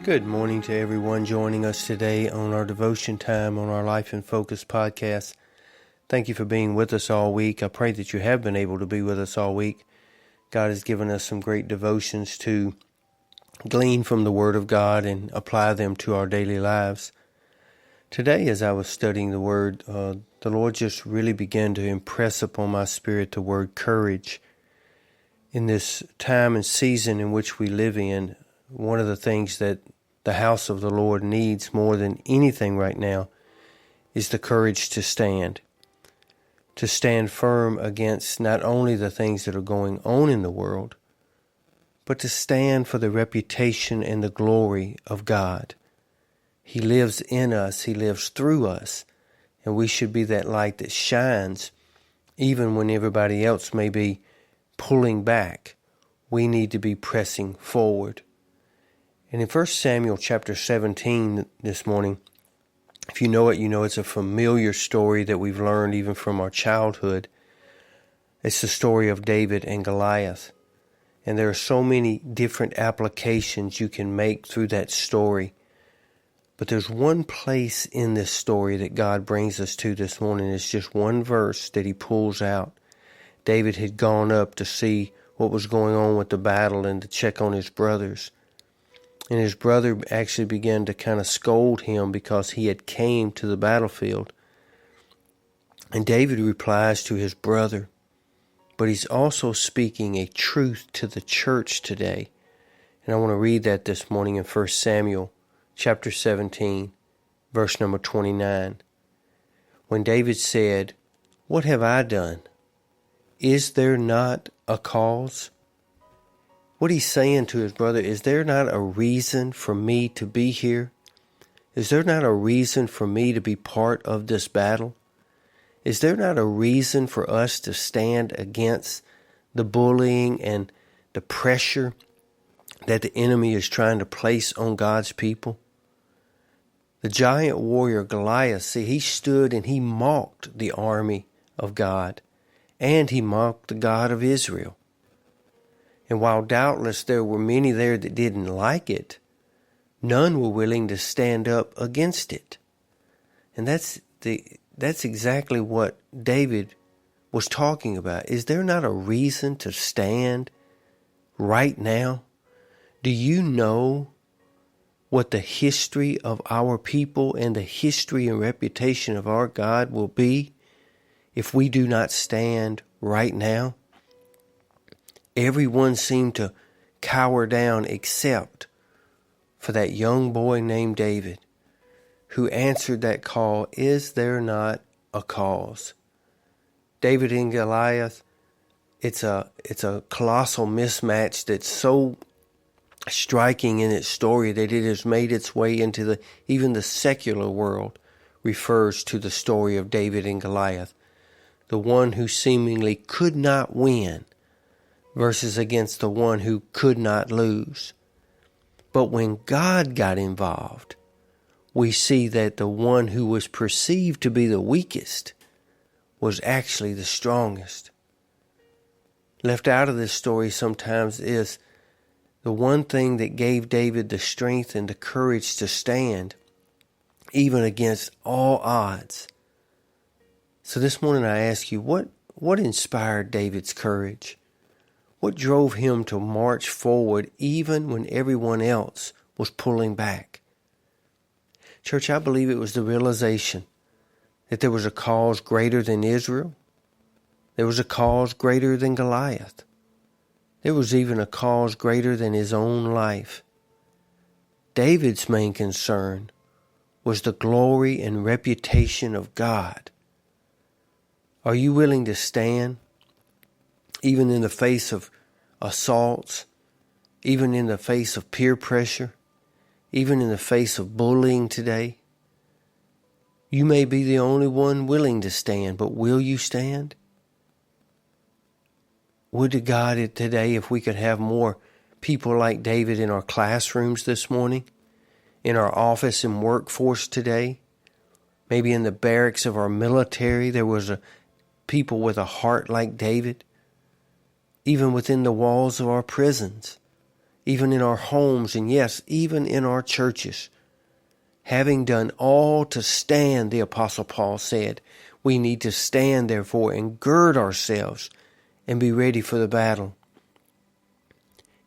Good morning to everyone joining us today on our devotion time on our Life in Focus podcast. Thank you for being with us all week. I pray that you have been able to be with us all week. God has given us some great devotions to glean from the Word of God and apply them to our daily lives. Today, as I was studying the Word, the Lord just really began to impress upon my spirit the word courage. In this time and season in which we live in, one of the things that the house of the Lord needs more than anything right now is the courage to stand firm against not only the things that are going on in the world, but to stand for the reputation and the glory of God. He lives in us, He lives through us, and we should be that light that shines even when everybody else may be pulling back. We need to be pressing forward. And in 1 Samuel chapter 17 this morning, if you know it, you know it's a familiar story that we've learned even from our childhood. It's the story of David and Goliath. And there are so many different applications you can make through that story. But there's one place in this story that God brings us to this morning. It's just one verse that He pulls out. David had gone up to see what was going on with the battle and to check on his brothers. And his brother actually began to kind of scold him because he had came to the battlefield. And David replies to his brother, but he's also speaking a truth to the church today. And I want to read that this morning in 1 Samuel chapter 17, verse number 29. When David said, "What have I done? Is there not a cause?" What he's saying to his brother, is there not a reason for me to be here? Is there not a reason for me to be part of this battle? Is there not a reason for us to stand against the bullying and the pressure that the enemy is trying to place on God's people? The giant warrior Goliath, see, he stood and he mocked the army of God, and he mocked the God of Israel. And while doubtless there were many there that didn't like it, none were willing to stand up against it. And that's exactly what David was talking about. Is there not a reason to stand right now? Do you know what the history of our people and the history and reputation of our God will be if we do not stand right now? Everyone seemed to cower down except for that young boy named David, who answered that call, "Is there not a cause?" David and Goliath, it's a colossal mismatch that's so striking in its story that it has made its way into even the secular world refers to the story of David and Goliath, the one who seemingly could not win versus against the one who could not lose. But when God got involved, we see that the one who was perceived to be the weakest was actually the strongest. Left out of this story sometimes is the one thing that gave David the strength and the courage to stand, even against all odds. So this morning I ask you, what inspired David's courage? What drove him to march forward even when everyone else was pulling back? Church, I believe it was the realization that there was a cause greater than Israel. There was a cause greater than Goliath. There was even a cause greater than his own life. David's main concern was the glory and reputation of God. Are you willing to stand even in the face of assaults, even in the face of peer pressure, even in the face of bullying today? You may be the only one willing to stand, but will you stand? Would to God today if we could have more people like David in our classrooms this morning, in our office and workforce today, maybe in the barracks of our military, there was people with a heart like David. Even within the walls of our prisons, even in our homes, and yes, even in our churches. Having done all to stand, the Apostle Paul said, we need to stand therefore and gird ourselves and be ready for the battle.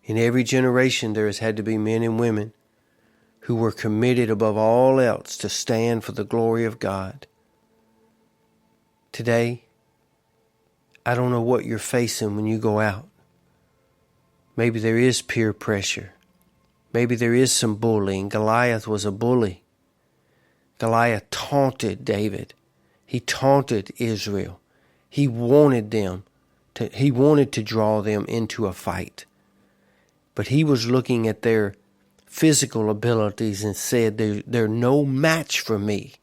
In every generation there has had to be men and women who were committed above all else to stand for the glory of God. Today, I don't know what you're facing when you go out. Maybe there is peer pressure. Maybe there is some bullying. Goliath was a bully. Goliath taunted David. He taunted Israel. He wanted to draw them into a fight. But he was looking at their physical abilities and said, they're no match for me.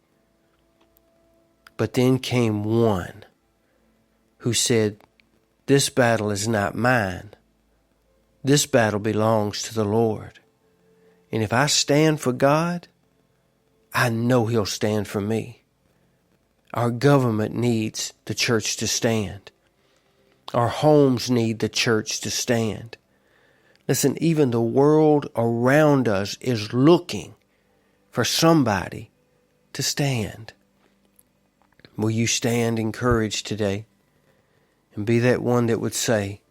But then came one who said, this battle is not mine. This battle belongs to the Lord. And if I stand for God, I know He'll stand for me. Our government needs the church to stand. Our homes need the church to stand. Listen, even the world around us is looking for somebody to stand. Will you stand encouraged today and be that one that would say,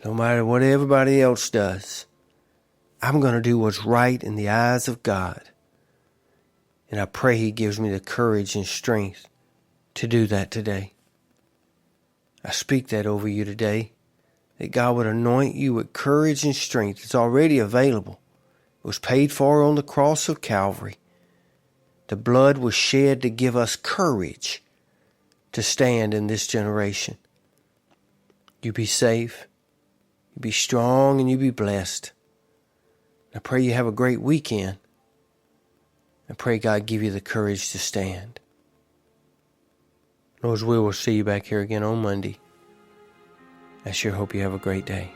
no matter what everybody else does, I'm going to do what's right in the eyes of God. And I pray He gives me the courage and strength to do that today. I speak that over you today, that God would anoint you with courage and strength. It's already available. It was paid for on the cross of Calvary. The blood was shed to give us courage to stand in this generation. You be safe, you be strong, and you be blessed. I pray you have a great weekend. I pray God give you the courage to stand. Lord's will, we'll see you back here again on Monday. I sure hope you have a great day.